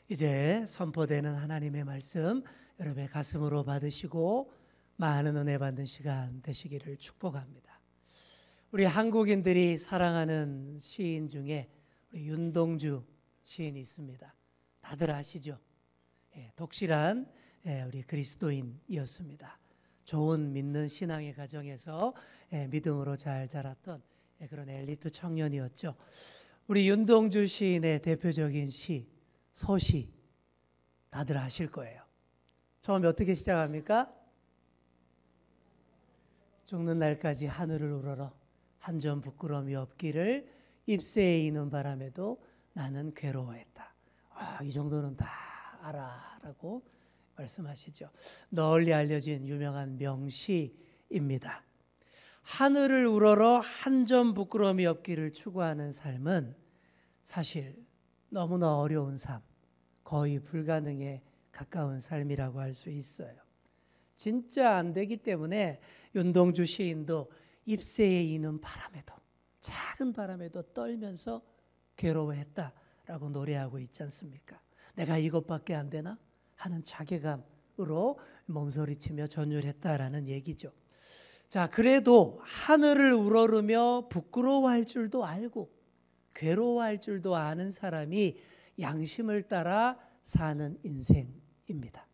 이제 선포되는 하나님의 말씀 여러분의 가슴으로 받으시고 많은 은혜 받는 시간 되시기를 축복합니다. 우리 한국인들이 사랑하는 시인 중에 우리 윤동주 시인이 있습니다. 다들 아시죠? 독실한 우리 그리스도인이었습니다. 좋은 믿는 신앙의 가정에서 믿음으로 잘 자랐던 그런 엘리트 청년이었죠. 우리 윤동주 시인의 대표적인 시 서시 다들 아실 거예요. 처음에 어떻게 시작합니까? 죽는 날까지 하늘을 우러러 한 점 부끄러움이 없기를 잎새에 이는 바람에도 나는 괴로워했다. 이 정도는 다 알아라고 말씀하시죠. 널리 알려진 유명한 명시입니다. 하늘을 우러러 한 점 부끄러움이 없기를 추구하는 삶은 사실 너무나 어려운 삶, 거의 불가능에 가까운 삶이라고 할 수 있어요. 진짜 안 되기 때문에 윤동주 시인도 잎새에 이는 바람에도, 작은 바람에도 떨면서 괴로워했다라고 노래하고 있지 않습니까? 내가 이것밖에 안 되나 하는 자괴감으로 몸서리치며 전율했다라는 얘기죠. 자, 그래도 하늘을 우러르며 부끄러워할 줄도 알고 괴로워할 줄도 아는 사람이 양심을 따라 사는 인생입니다.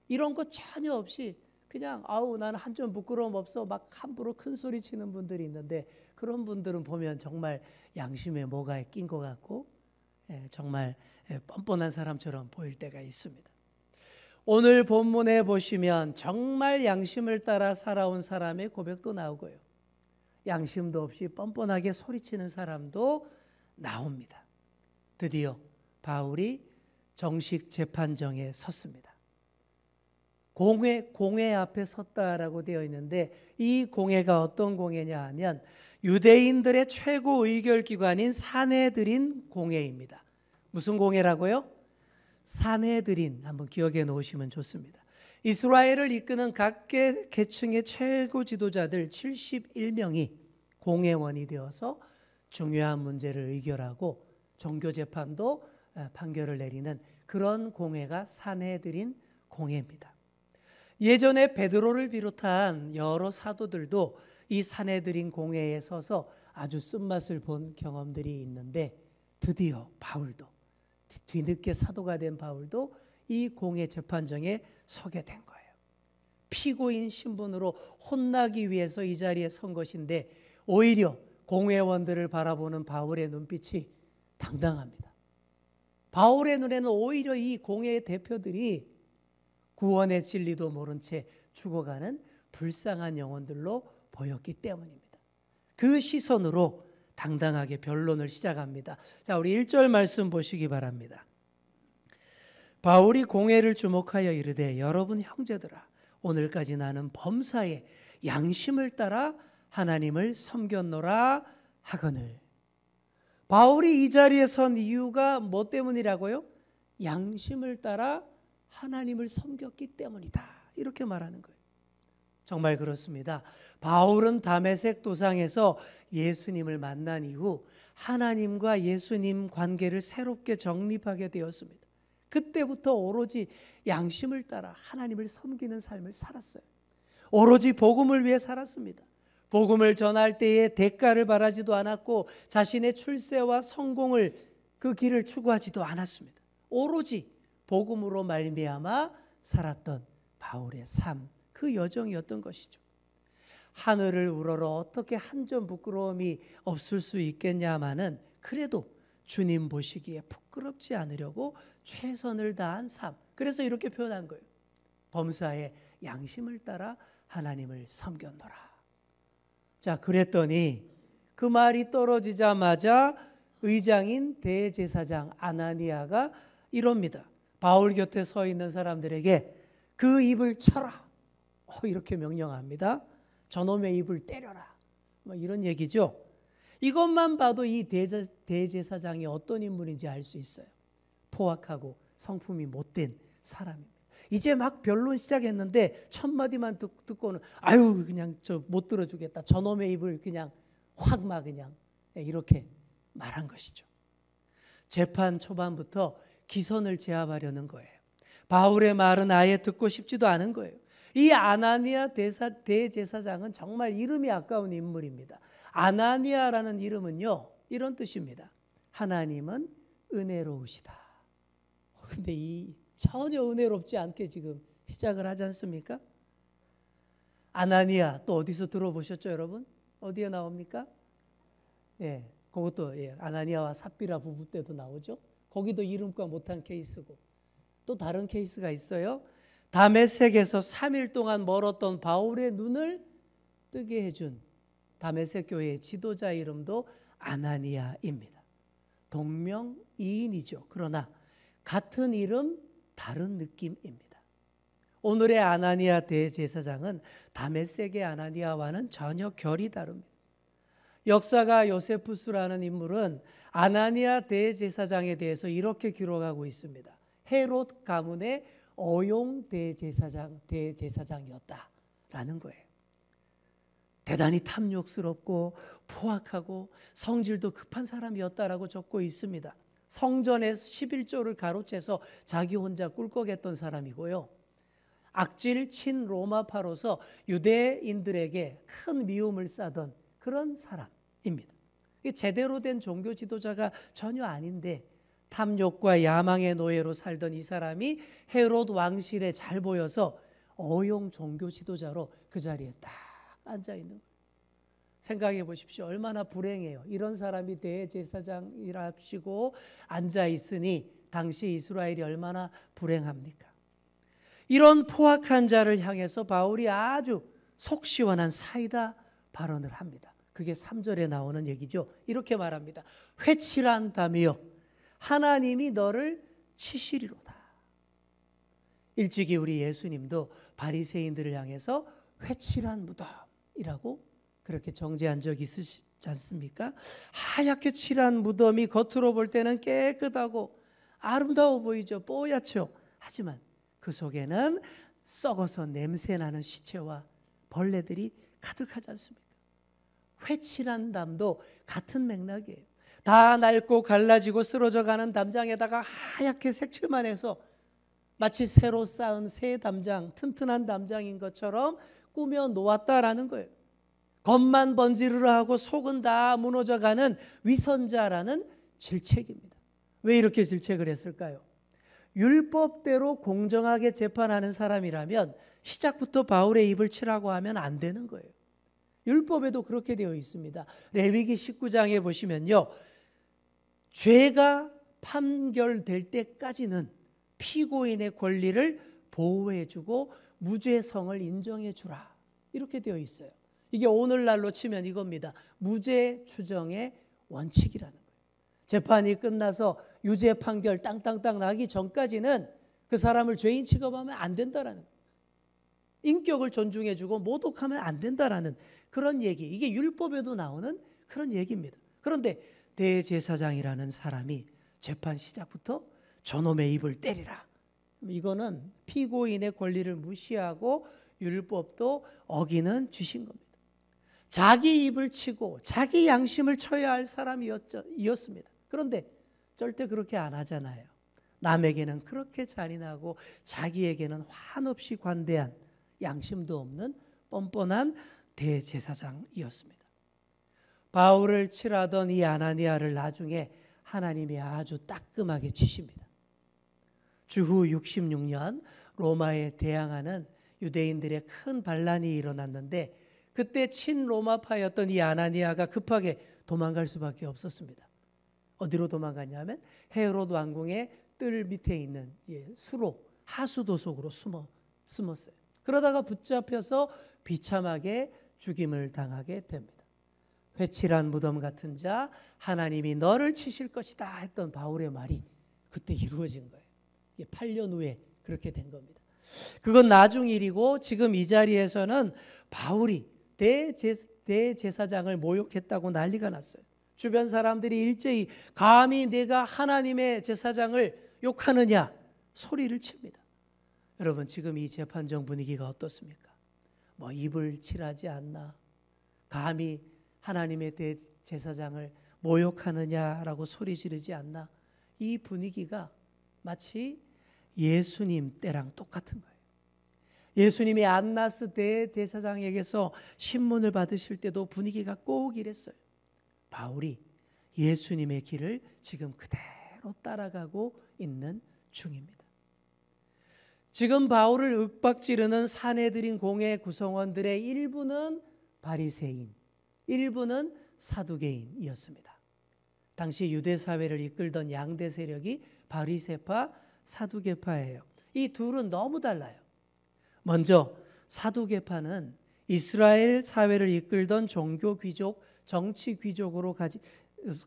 이런 거 전혀 없이 그냥 나는 한 점 부끄러움 없어 막 함부로 큰 소리 치는 분들이 있는데 그런 분들은 보면 정말 양심에 뭐가 낀 것 같고 정말 뻔뻔한 사람처럼 보일 때가 있습니다. 오늘 본문에 보시면 정말 양심을 따라 살아온 사람의 고백도 나오고요. 양심도 없이 뻔뻔하게 소리치는 사람도 나옵니다. 드디어 바울이 정식 재판정에 섰습니다. 공회 앞에 섰다라고 되어 있는데 이 공회가 어떤 공회냐 하면 유대인들의 최고 의결기관인 산헤드린 공회입니다. 무슨 공회라고요? 산헤드린 한번 기억해 놓으시면 좋습니다. 이스라엘을 이끄는 각 계층의 최고 지도자들 71명이 공회원이 되어서 중요한 문제를 의결하고 종교재판도 판결을 내리는 그런 공회가 산헤드린 공회입니다. 예전에 베드로를 비롯한 여러 사도들도 이 산헤드린 공회에 서서 아주 쓴맛을 본 경험들이 있는데 드디어 바울도 뒤늦게 사도가 된 바울도 이 공회 재판정에 서게 된 거예요. 피고인 신분으로 혼나기 위해서 이 자리에 선 것인데 오히려 공회원들을 바라보는 바울의 눈빛이 당당합니다. 바울의 눈에는 오히려 이 공회의 대표들이 구원의 진리도 모른 채 죽어가는 불쌍한 영혼들로 보였기 때문입니다. 그 시선으로 당당하게 변론을 시작합니다. 자, 우리 1절 말씀 보시기 바랍니다. 바울이 공회를 주목하여 이르되 여러분 형제들아 오늘까지 나는 범사에 양심을 따라 하나님을 섬겼노라 하거늘. 바울이 이 자리에 선 이유가 뭐 때문이라고요? 양심을 따라 하나님을 섬겼기 때문이다. 이렇게 말하는 거예요. 정말 그렇습니다. 바울은 다메섹 도상에서 예수님을 만난 이후 하나님과 예수님 관계를 새롭게 정립하게 되었습니다. 그때부터 오로지 양심을 따라 하나님을 섬기는 삶을 살았어요. 오로지 복음을 위해 살았습니다. 복음을 전할 때에 대가를 바라지도 않았고 자신의 출세와 성공을 그 길을 추구하지도 않았습니다. 오로지 복음으로 말미암아 살았던 바울의 삶, 그 여정이었던 것이죠. 하늘을 우러러 어떻게 한 점 부끄러움이 없을 수 있겠냐마는 그래도 주님 보시기에 부끄럽지 않으려고 최선을 다한 삶. 그래서 이렇게 표현한 거예요. 범사에 양심을 따라 하나님을 섬겼노라. 자, 그랬더니 그 말이 떨어지자마자 의장인 대제사장 아나니아가 이럽니다. 바울 곁에 서 있는 사람들에게 그 입을 쳐라. 이렇게 명령합니다. 저놈의 입을 때려라. 이런 얘기죠. 이것만 봐도 이 대제사장이 어떤 인물인지 알 수 있어요. 포악하고 성품이 못된 사람입니다. 이제 막 변론 시작했는데 첫 마디만 듣고는 그냥 못 들어주겠다. 저놈의 입을 그냥 확 막 그냥 이렇게 말한 것이죠. 재판 초반부터 기선을 제압하려는 거예요. 바울의 말은 아예 듣고 싶지도 않은 거예요. 이 아나니아 대제사장은 정말 이름이 아까운 인물입니다. 아나니아라는 이름은요, 이런 뜻입니다. 하나님은 은혜로우시다. 근데 이 전혀 은혜롭지 않게 지금 시작을 하지 않습니까? 아나니아 또 어디서 들어보셨죠, 여러분? 어디에 나옵니까? 예, 그것도 아나니아와 삽비라 부부 때도 나오죠. 거기도 이름과 못한 케이스고. 또 다른 케이스가 있어요. 다메섹에서 3일 동안 멀었던 바울의 눈을 뜨게 해준 다메섹 교회의 지도자 이름도 아나니아입니다. 동명이인이죠. 그러나 같은 이름 다른 느낌입니다. 오늘의 아나니아 대제사장은 다메섹의 아나니아와는 전혀 결이 다릅니다. 역사가 요세푸스라는 인물은 아나니아 대제사장에 대해서 이렇게 기록하고 있습니다. 헤롯 가문의 어용 대제사장이었다라는 거예요. 대단히 탐욕스럽고 포악하고 성질도 급한 사람이었다라고 적고 있습니다. 성전에 11조를 가로채서 자기 혼자 꿀꺽했던 사람이고요. 악질 친로마파로서 유대인들에게 큰 미움을 싸던 그런 사람입니다. 제대로 된 종교 지도자가 전혀 아닌데 탐욕과 야망의 노예로 살던 이 사람이 헤롯 왕실에 잘 보여서 어용 종교 지도자로 그 자리에 딱 앉아 있는 거예요. 생각해 보십시오. 얼마나 불행해요. 이런 사람이 대제사장이랍시고 앉아 있으니 당시 이스라엘이 얼마나 불행합니까? 이런 포악한 자를 향해서 바울이 아주 속 시원한 사이다 발언을 합니다. 그게 3절에 나오는 얘기죠. 이렇게 말합니다. 회칠한다며 하나님이 너를 치시리로다. 일찍이 우리 예수님도 바리새인들을 향해서 회칠한 무덤이라고 그렇게 정죄한 적이 있으시지 않습니까? 하얗게 칠한 무덤이 겉으로 볼 때는 깨끗하고 아름다워 보이죠. 뽀얗죠. 하지만 그 속에는 썩어서 냄새나는 시체와 벌레들이 가득하지 않습니까? 회칠한 담도 같은 맥락이에요. 다 낡고 갈라지고 쓰러져가는 담장에다가 하얗게 색칠만 해서 마치 새로 쌓은 새 담장, 튼튼한 담장인 것처럼 꾸며 놓았다라는 거예요. 겉만 번지르르하고 속은 다 무너져가는 위선자라는 질책입니다. 왜 이렇게 질책을 했을까요? 율법대로 공정하게 재판하는 사람이라면 시작부터 바울의 입을 치라고 하면 안 되는 거예요. 율법에도 그렇게 되어 있습니다. 레위기 19장에 보시면요, 죄가 판결될 때까지는 피고인의 권리를 보호해주고 무죄성을 인정해주라, 이렇게 되어 있어요. 이게 오늘날로 치면 이겁니다. 무죄 추정의 원칙이라는 거예요. 재판이 끝나서 유죄 판결 땅땅땅 나기 전까지는 그 사람을 죄인 취급하면 안 된다라는 거예요. 인격을 존중해주고 모독하면 안 된다라는 그런 얘기. 이게 율법에도 나오는 그런 얘기입니다. 그런데 대제사장이라는 사람이 재판 시작부터 저놈의 입을 때리라. 이거는 피고인의 권리를 무시하고 율법도 어기는 짓인 겁니다. 자기 입을 치고 자기 양심을 쳐야 할 사람이었습니다. 그런데 절대 그렇게 안 하잖아요. 남에게는 그렇게 잔인하고 자기에게는 한없이 관대한 양심도 없는 뻔뻔한 대제사장이었습니다. 바울을 칠하던 이 아나니아를 나중에 하나님이 아주 따끔하게 치십니다. 주후 66년 로마에 대항하는 유대인들의 큰 반란이 일어났는데 그때 친로마파였던 이 아나니아가 급하게 도망갈 수밖에 없었습니다. 어디로 도망갔냐면 헤롯 왕궁의 뜰 밑에 있는 수로 하수도 속으로 숨었어요. 그러다가 붙잡혀서 비참하게 죽임을 당하게 됩니다. 회칠한 무덤 같은 자, 하나님이 너를 치실 것이다 했던 바울의 말이 그때 이루어진 거예요. 이게 8년 후에 그렇게 된 겁니다. 그건 나중 일이고 지금 이 자리에서는 바울이 대제사장을 모욕했다고 난리가 났어요. 주변 사람들이 일제히 감히 내가 하나님의 제사장을 욕하느냐 소리를 칩니다. 여러분, 지금 이 재판정 분위기가 어떻습니까? 뭐 입을 칠하지 않나? 감히 하나님의 대제사장을 모욕하느냐라고 소리 지르지 않나? 이 분위기가 마치 예수님 때랑 똑같은 거예요. 예수님이 안나스 대제사장에게서 신문을 받으실 때도 분위기가 꼭 이랬어요. 바울이 예수님의 길을 지금 그대로 따라가고 있는 중입니다. 지금 바울을 윽박지르는 사내들인 공회 구성원들의 일부는 바리새인, 일부는 사두개인이었습니다. 당시 유대 사회를 이끌던 양대 세력이 바리새파, 사두개파예요. 이 둘은 너무 달라요. 먼저 사두개파는 이스라엘 사회를 이끌던 종교 귀족, 정치 귀족으로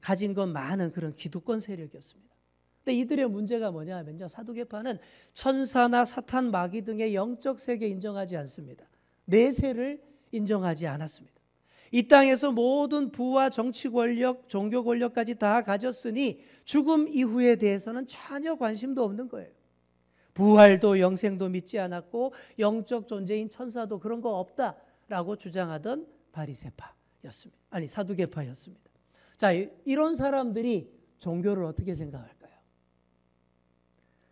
가진 것 많은 그런 기득권 세력이었습니다. 근데 이들의 문제가 뭐냐 하면요, 사두개파는 천사나 사탄, 마귀 등의 영적 세계 인정하지 않습니다. 내세를 인정하지 않았습니다. 이 땅에서 모든 부와 정치 권력, 종교 권력까지 다 가졌으니 죽음 이후에 대해서는 전혀 관심도 없는 거예요. 부활도 영생도 믿지 않았고 영적 존재인 천사도 그런 거 없다라고 주장하던 바리새파였습니다. 아니, 사두개파였습니다. 자, 이런 사람들이 종교를 어떻게 생각할까요?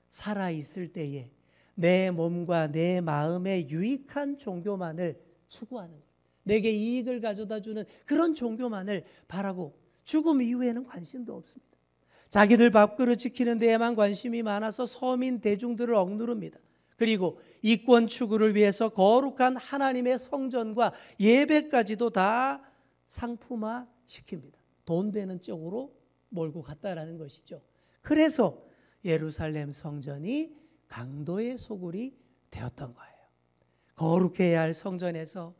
살아있을 때에 내 몸과 내 마음에 유익한 종교만을 추구하는 거예요. 내게 이익을 가져다 주는 그런 종교만을 바라고 죽음 이후에는 관심도 없습니다. 자기들 밥그릇 지키는 데에만 관심이 많아서 서민 대중들을 억누릅니다. 그리고 이권 추구를 위해서 거룩한 하나님의 성전과 예배까지도 다 상품화 시킵니다. 돈 되는 쪽으로 몰고 갔다라는 것이죠. 그래서 예루살렘 성전이 강도의 소굴이 되었던 거예요. 거룩해야 할 성전에서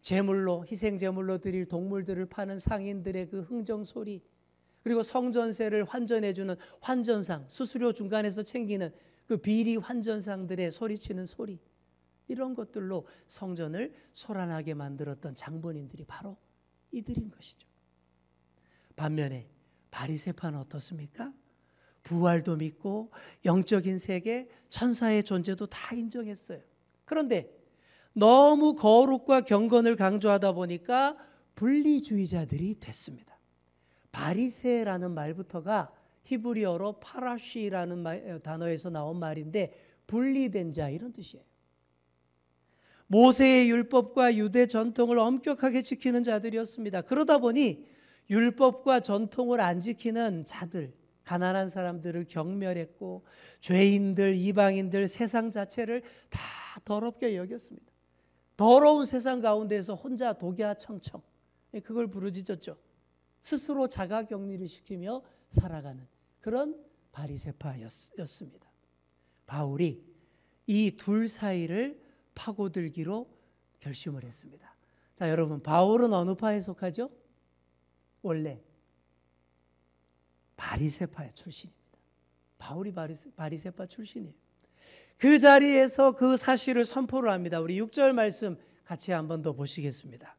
제물로, 희생 제물로 드릴 동물들을 파는 상인들의 그 흥정 소리, 그리고 성전세를 환전해주는 환전상, 수수료 중간에서 챙기는 그 비리 환전상들의 소리치는 소리, 이런 것들로 성전을 소란하게 만들었던 장본인들이 바로 이들인 것이죠. 반면에 바리새파는 어떻습니까? 부활도 믿고 영적인 세계, 천사의 존재도 다 인정했어요. 그런데 너무 거룩과 경건을 강조하다 보니까 분리주의자들이 됐습니다. 바리새라는 말부터가 히브리어로 파라시라는 단어에서 나온 말인데 분리된 자, 이런 뜻이에요. 모세의 율법과 유대 전통을 엄격하게 지키는 자들이었습니다. 그러다 보니 율법과 전통을 안 지키는 자들, 가난한 사람들을 경멸했고 죄인들, 이방인들, 세상 자체를 다 더럽게 여겼습니다. 더러운 세상 가운데서 혼자 독야청청, 그걸 부르짖었죠. 스스로 자가격리를 시키며 살아가는 그런 바리새파였습니다. 바울이 이 둘 사이를 파고들기로 결심을 했습니다. 자, 여러분, 바울은 어느 파에 속하죠? 원래 바리새파 출신입니다. 바울이 바리새파 출신이에요. 그 자리에서 그 사실을 선포를 합니다. 우리 6절 말씀 같이 한 번 더 보시겠습니다.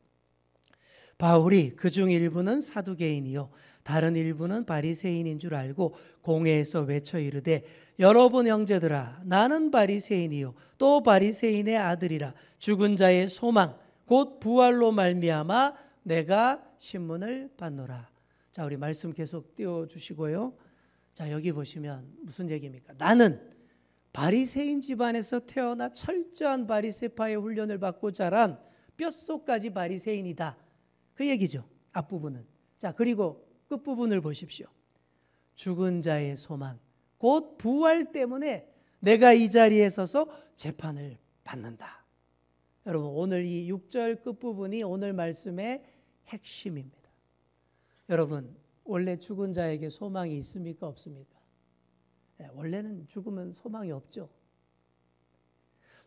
바울이 그중 일부는 사두개인이요 다른 일부는 바리새인인 줄 알고 공회에서 외쳐 이르되 여러분 형제들아, 나는 바리새인이요 또 바리새인의 아들이라. 죽은 자의 소망 곧 부활로 말미암아 내가 신문을 받노라. 자, 우리 말씀 계속 띄워주시고요. 자, 여기 보시면 무슨 얘기입니까? 나는 바리새인 집안에서 태어나 철저한 바리새파의 훈련을 받고 자란 뼛속까지 바리새인이다. 그 얘기죠. 앞부분은. 자, 그리고 끝부분을 보십시오. 죽은 자의 소망 곧 부활 때문에 내가 이 자리에 서서 재판을 받는다. 여러분, 오늘 이 6절 끝부분이 오늘 말씀의 핵심입니다. 여러분, 원래 죽은 자에게 소망이 있습니까? 없습니까? 원래는 죽으면 소망이 없죠.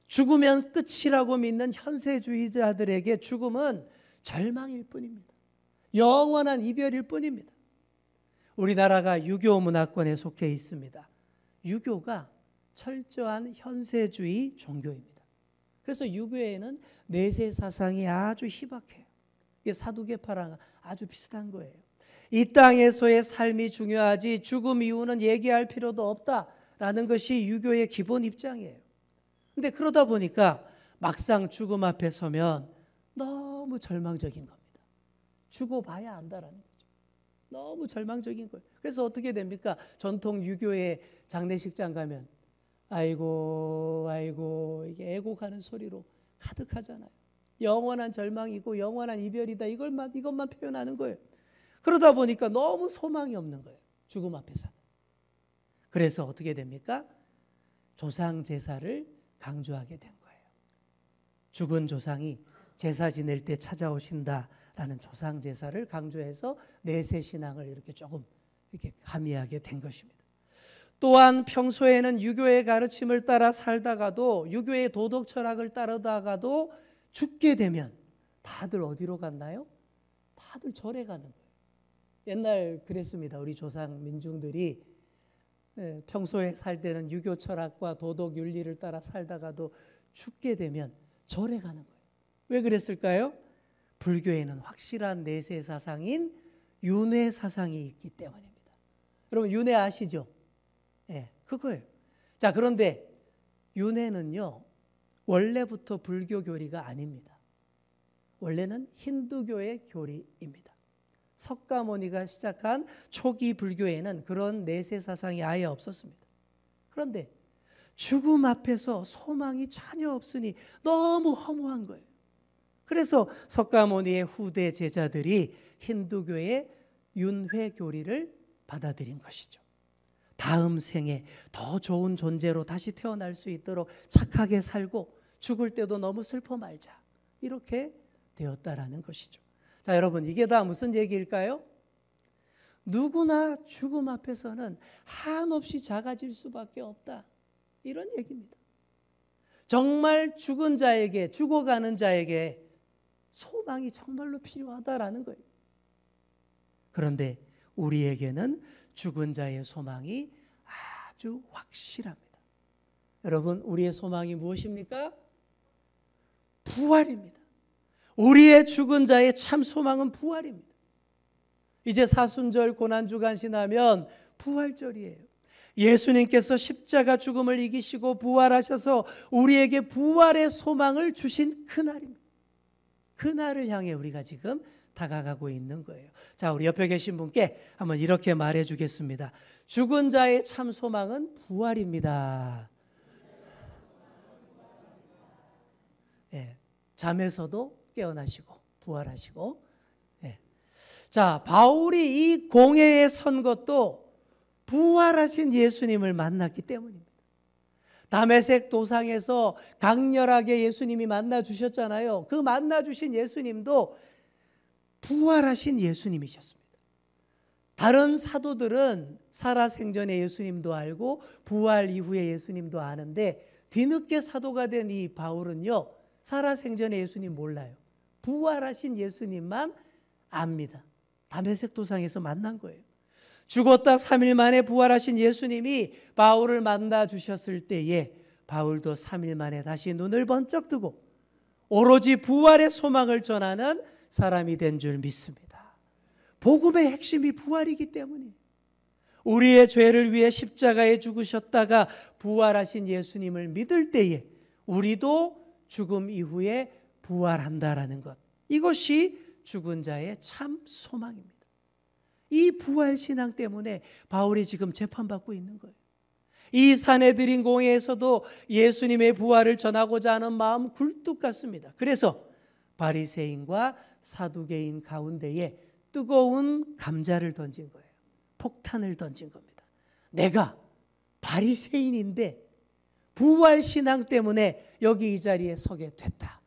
죽으면 끝이라고 믿는 현세주의자들에게 죽음은 절망일 뿐입니다. 영원한 이별일 뿐입니다. 우리나라가 유교 문화권에 속해 있습니다. 유교가 철저한 현세주의 종교입니다. 그래서 유교에는 내세 사상이 아주 희박해요. 이게 사두개파랑 아주 비슷한 거예요. 이 땅에서의 삶이 중요하지 죽음 이후는 얘기할 필요도 없다라는 것이 유교의 기본 입장이에요. 근데 그러다 보니까 막상 죽음 앞에 서면 너무 절망적인 겁니다. 죽어봐야 안다라는 거죠. 너무 절망적인 거예요. 그래서 어떻게 됩니까? 전통 유교의 장례식장 가면 아이고 아이고 이게 애곡하는 소리로 가득하잖아요. 영원한 절망이고 영원한 이별이다. 이것만 표현하는 거예요. 그러다 보니까 너무 소망이 없는 거예요. 죽음 앞에서. 그래서 어떻게 됩니까? 조상 제사를 강조하게 된 거예요. 죽은 조상이 제사 지낼 때 찾아오신다라는 조상 제사를 강조해서 내세 신앙을 이렇게 조금 이렇게 가미하게 된 것입니다. 또한 평소에는 유교의 가르침을 따라 살다가도 유교의 도덕 철학을 따르다가도 죽게 되면 다들 어디로 갔나요? 다들 절에 가는 거예요. 옛날 그랬습니다. 우리 조상 민중들이 평소에 살 때는 유교 철학과 도덕 윤리를 따라 살다가도 죽게 되면 절에 가는 거예요. 왜 그랬을까요? 불교에는 확실한 내세 사상인 윤회 사상이 있기 때문입니다. 여러분 윤회 아시죠? 예, 그거예요. 자, 그런데 윤회는요 원래부터 불교 교리가 아닙니다. 원래는 힌두교의 교리입니다. 석가모니가 시작한 초기 불교에는 그런 내세 사상이 아예 없었습니다. 그런데 죽음 앞에서 소망이 전혀 없으니 너무 허무한 거예요. 그래서 석가모니의 후대 제자들이 힌두교의 윤회 교리를 받아들인 것이죠. 다음 생에 더 좋은 존재로 다시 태어날 수 있도록 착하게 살고 죽을 때도 너무 슬퍼 말자. 이렇게 되었다라는 것이죠. 자, 여러분 이게 다 무슨 얘기일까요? 누구나 죽음 앞에서는 한없이 작아질 수밖에 없다. 이런 얘기입니다. 정말 죽은 자에게, 죽어가는 자에게 소망이 정말로 필요하다라는 거예요. 그런데 우리에게는 죽은 자의 소망이 아주 확실합니다. 여러분, 우리의 소망이 무엇입니까? 부활입니다. 우리의 죽은 자의 참 소망은 부활입니다. 이제 사순절 고난주간 지나면 부활절이에요. 예수님께서 십자가 죽음을 이기시고 부활하셔서 우리에게 부활의 소망을 주신 그날입니다. 그날을 향해 우리가 지금 다가가고 있는 거예요. 자, 우리 옆에 계신 분께 한번 이렇게 말해 주겠습니다. 죽은 자의 참 소망은 부활입니다. 예, 잠에서도 깨어나시고 부활하시고. 예. 자, 바울이 이 공회에 선 것도 부활하신 예수님을 만났기 때문입니다. 다메섹 도상에서 강렬하게 예수님이 만나 주셨잖아요. 그 만나 주신 예수님도 부활하신 예수님이셨습니다. 다른 사도들은 살아생전에 예수님도 알고 부활 이후에 예수님도 아는데 뒤늦게 사도가 된 이 바울은요, 살아생전에 예수님 몰라요. 부활하신 예수님만 압니다. 다메섹 도상에서 만난 거예요. 죽었다 3일 만에 부활하신 예수님이 바울을 만나 주셨을 때에 바울도 3일 만에 다시 눈을 번쩍 뜨고 오로지 부활의 소망을 전하는 사람이 된 줄 믿습니다. 복음의 핵심이 부활이기 때문에 우리의 죄를 위해 십자가에 죽으셨다가 부활하신 예수님을 믿을 때에 우리도 죽음 이후에 부활한다라는 것, 이것이 죽은 자의 참 소망입니다. 이 부활신앙 때문에 바울이 지금 재판받고 있는 거예요. 이 사내들인 공회에서도 예수님의 부활을 전하고자 하는 마음 굴뚝 같습니다. 그래서 바리새인과 사두개인 가운데에 뜨거운 감자를 던진 거예요. 폭탄을 던진 겁니다. 내가 바리새인인데 부활신앙 때문에 여기 이 자리에 서게 됐다.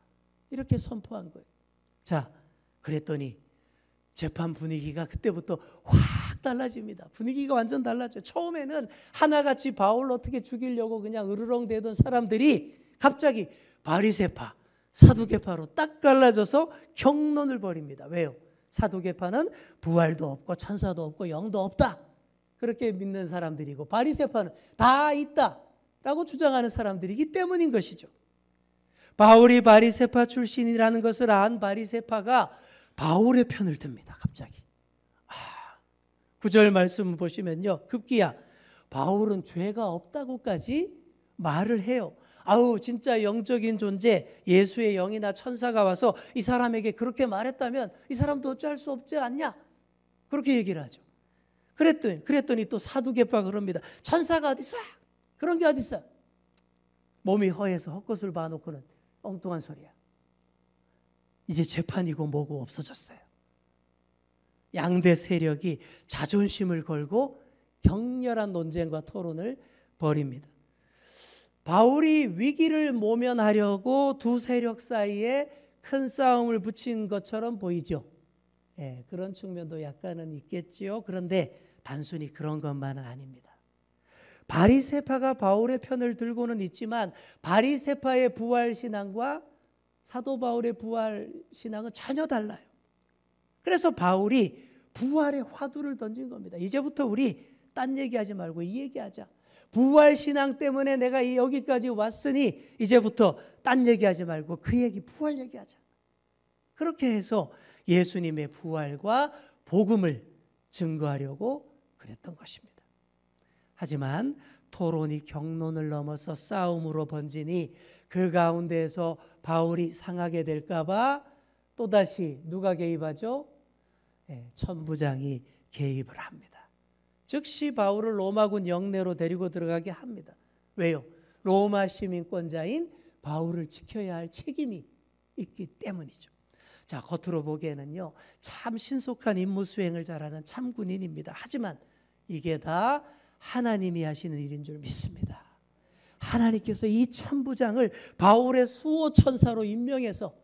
이렇게 선포한 거예요. 자, 그랬더니 재판 분위기가 그때부터 확 달라집니다. 분위기가 완전 달라져요. 처음에는 하나같이 바울을 어떻게 죽이려고 그냥 으르렁대던 사람들이 갑자기 바리새파, 사두개파로 딱 갈라져서 경론을 벌입니다. 왜요? 사두개파는 부활도 없고 천사도 없고 영도 없다, 그렇게 믿는 사람들이고, 바리새파는 다 있다라고 주장하는 사람들이기 때문인 것이죠. 바울이 바리새파 출신이라는 것을 안 바리새파가 바울의 편을 듭니다. 갑자기 9절 말씀 보시면요, 급기야 바울은 죄가 없다고까지 말을 해요. 아우, 진짜 영적인 존재 예수의 영이나 천사가 와서 이 사람에게 그렇게 말했다면 이 사람도 어찌할 수 없지 않냐, 그렇게 얘기를 하죠. 그랬더니 또 사두개파 그럽니다. 천사가 어디 있어? 그런 게 어디 있어? 몸이 허해서 헛것을 봐놓고는 엉뚱한 소리야. 이제 재판이고 뭐고 없어졌어요. 양대 세력이 자존심을 걸고 격렬한 논쟁과 토론을 벌입니다. 바울이 위기를 모면하려고 두 세력 사이에 큰 싸움을 붙인 것처럼 보이죠. 예, 그런 측면도 약간은 있겠지요. 그런데 단순히 그런 것만은 아닙니다. 바리새파가 바울의 편을 들고는 있지만 바리새파의 부활신앙과 사도 바울의 부활신앙은 전혀 달라요. 그래서 바울이 부활의 화두를 던진 겁니다. 이제부터 우리 딴 얘기하지 말고 이 얘기하자. 부활신앙 때문에 내가 여기까지 왔으니 이제부터 딴 얘기하지 말고 그 얘기, 부활 얘기하자. 그렇게 해서 예수님의 부활과 복음을 증거하려고 그랬던 것입니다. 하지만 토론이 격론을 넘어서 싸움으로 번지니 그 가운데에서 바울이 상하게 될까 봐 또다시 누가 개입하죠? 천부장이 개입을 합니다. 즉시 바울을 로마군 영내로 데리고 들어가게 합니다. 왜요? 로마 시민권자인 바울을 지켜야 할 책임이 있기 때문이죠. 자, 겉으로 보기에는요, 참 신속한 임무 수행을 잘하는 참 군인입니다. 하지만 이게 다 하나님이 하시는 일인 줄 믿습니다. 하나님께서 이 천부장을 바울의 수호 천사로 임명해서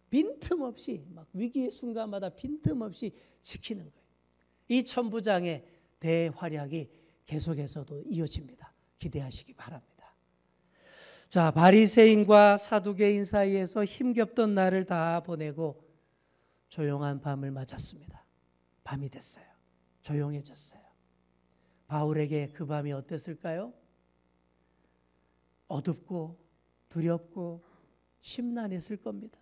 빈틈없이 막 위기의 순간마다 빈틈없이 지키는 거예요. 이 천부장의 대활약이 계속해서도 이어집니다. 기대하시기 바랍니다. 자, 바리새인과 사두개인 사이에서 힘겹던 날을 다 보내고 조용한 밤을 맞았습니다. 밤이 됐어요. 조용해졌어요. 바울에게 그 밤이 어땠을까요? 어둡고 두렵고 심란했을 겁니다.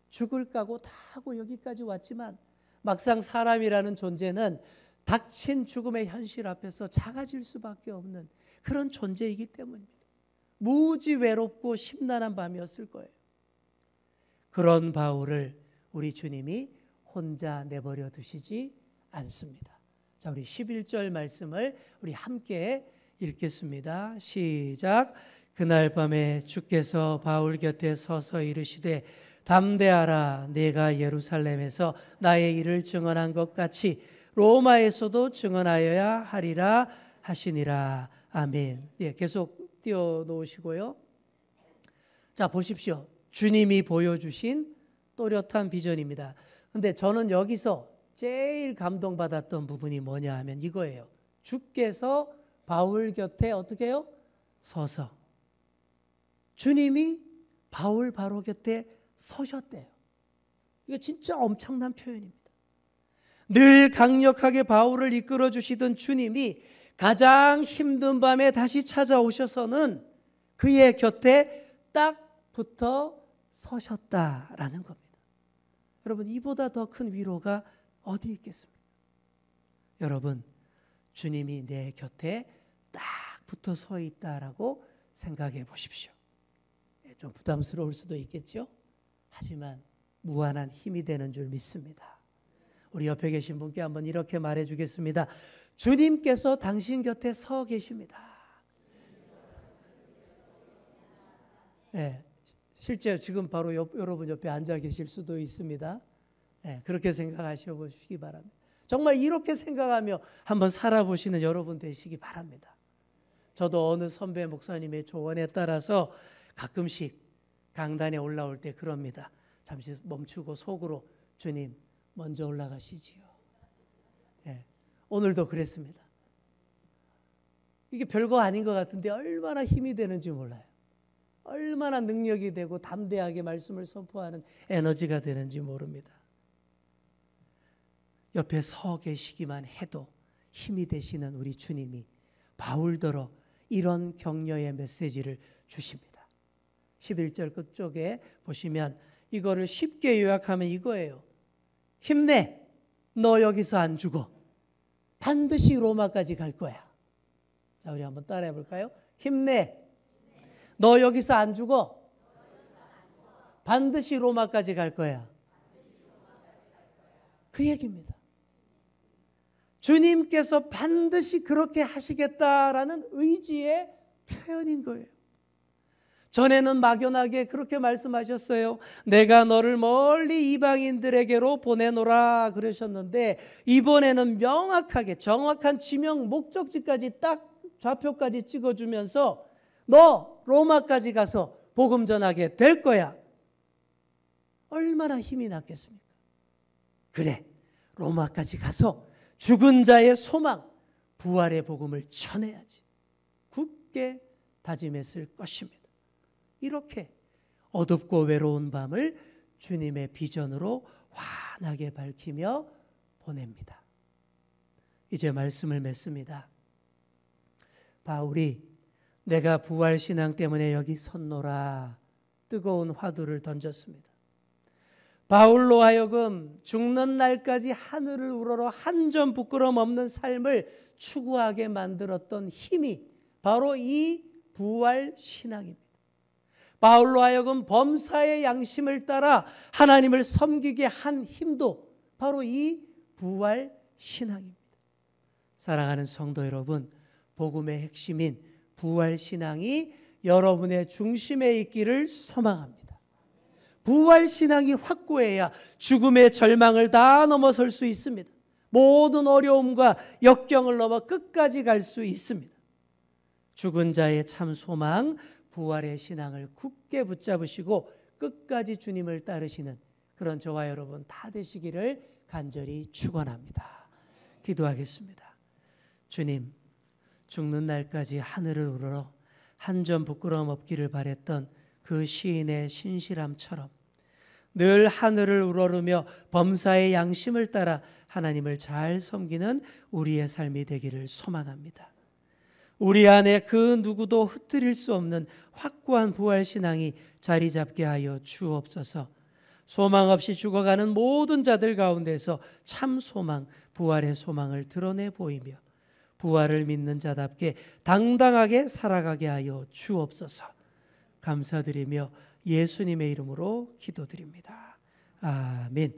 죽을 각오 다 하고 여기까지 왔지만 막상 사람이라는 존재는 닥친 죽음의 현실 앞에서 작아질 수밖에 없는 그런 존재이기 때문입니다. 무지 외롭고 심란한 밤이었을 거예요. 그런 바울을 우리 주님이 혼자 내버려 두시지 않습니다. 자, 우리 11절 말씀을 우리 함께 읽겠습니다. 시작. 그날 밤에 주께서 바울 곁에 서서 이르시되 담대하라. 내가 예루살렘에서 나의 일을 증언한 것 같이 로마에서도 증언하여야 하리라 하시니라. 아멘. 예, 계속 띄워놓으시고요. 자, 보십시오. 주님이 보여주신 또렷한 비전입니다. 근데 저는 여기서 제일 감동받았던 부분이 뭐냐 하면 이거예요. 주께서 바울 곁에 어떻게 해요? 서서. 주님이 바울 바로 곁에 서셨대요. 이거 진짜 엄청난 표현입니다. 늘 강력하게 바울을 이끌어 주시던 주님이 가장 힘든 밤에 다시 찾아오셔서는 그의 곁에 딱 붙어 서셨다라는 겁니다. 여러분, 이보다 더 큰 위로가 어디 있겠습니까? 여러분, 주님이 내 곁에 딱 붙어 서 있다라고 생각해 보십시오. 좀 부담스러울 수도 있겠죠? 하지만 무한한 힘이 되는 줄 믿습니다. 우리 옆에 계신 분께 한번 이렇게 말해 주겠습니다. 주님께서 당신 곁에 서 계십니다. 네, 실제 지금 바로 여러분 옆에 앉아 계실 수도 있습니다. 네, 그렇게 생각하셔 보시기 바랍니다. 정말 이렇게 생각하며 한번 살아보시는 여러분 되시기 바랍니다. 저도 어느 선배 목사님의 조언에 따라서 가끔씩 강단에 올라올 때 그럽니다. 잠시 멈추고 속으로 주님 먼저 올라가시지요. 네, 오늘도 그랬습니다. 이게 별거 아닌 것 같은데 얼마나 힘이 되는지 몰라요. 얼마나 능력이 되고 담대하게 말씀을 선포하는 에너지가 되는지 모릅니다. 옆에 서 계시기만 해도 힘이 되시는 우리 주님이 바울더러 이런 격려의 메시지를 주십니다. 11절 끝쪽에 보시면 이거를 쉽게 요약하면 이거예요. 힘내. 너 여기서 안 죽어. 반드시 로마까지 갈 거야. 자, 우리 한번 따라해 볼까요? 힘내. 너 여기서 안 죽어. 반드시 로마까지 갈 거야. 그 얘기입니다. 주님께서 반드시 그렇게 하시겠다라는 의지의 표현인 거예요. 전에는 막연하게 그렇게 말씀하셨어요. 내가 너를 멀리 이방인들에게로 보내노라 그러셨는데, 이번에는 명확하게 정확한 지명 목적지까지 딱 좌표까지 찍어주면서 너 로마까지 가서 복음 전하게 될 거야. 얼마나 힘이 났겠습니까? 그래, 로마까지 가서 죽은 자의 소망, 부활의 복음을 전해야지. 굳게 다짐했을 것입니다. 이렇게 어둡고 외로운 밤을 주님의 비전으로 환하게 밝히며 보냅니다. 이제 말씀을 맺습니다. 바울이 내가 부활신앙 때문에 여기 섰노라 뜨거운 화두를 던졌습니다. 바울로 하여금 죽는 날까지 하늘을 우러러 한 점 부끄럼 없는 삶을 추구하게 만들었던 힘이 바로 이 부활신앙입니다. 바울로 하여금 범사의 양심을 따라 하나님을 섬기게 한 힘도 바로 이 부활신앙입니다. 사랑하는 성도 여러분, 복음의 핵심인 부활신앙이 여러분의 중심에 있기를 소망합니다. 부활신앙이 확고해야 죽음의 절망을 다 넘어설 수 있습니다. 모든 어려움과 역경을 넘어 끝까지 갈 수 있습니다. 죽은 자의 참 소망, 부활의 신앙을 굳게 붙잡으시고 끝까지 주님을 따르시는 그런 저와 여러분 다 되시기를 간절히 축원합니다. 기도하겠습니다. 주님, 죽는 날까지 하늘을 우러러 한 점 부끄러움 없기를 바랬던 그 시인의 신실함처럼 늘 하늘을 우러르며 범사의 양심을 따라 하나님을 잘 섬기는 우리의 삶이 되기를 소망합니다. 우리 안에 그 누구도 흩뜨릴 수 없는 확고한 부활신앙이 자리 잡게 하여 주옵소서. 소망 없이 죽어가는 모든 자들 가운데서 참 소망, 부활의 소망을 드러내 보이며 부활을 믿는 자답게 당당하게 살아가게 하여 주옵소서. 감사드리며 예수님의 이름으로 기도드립니다. 아멘.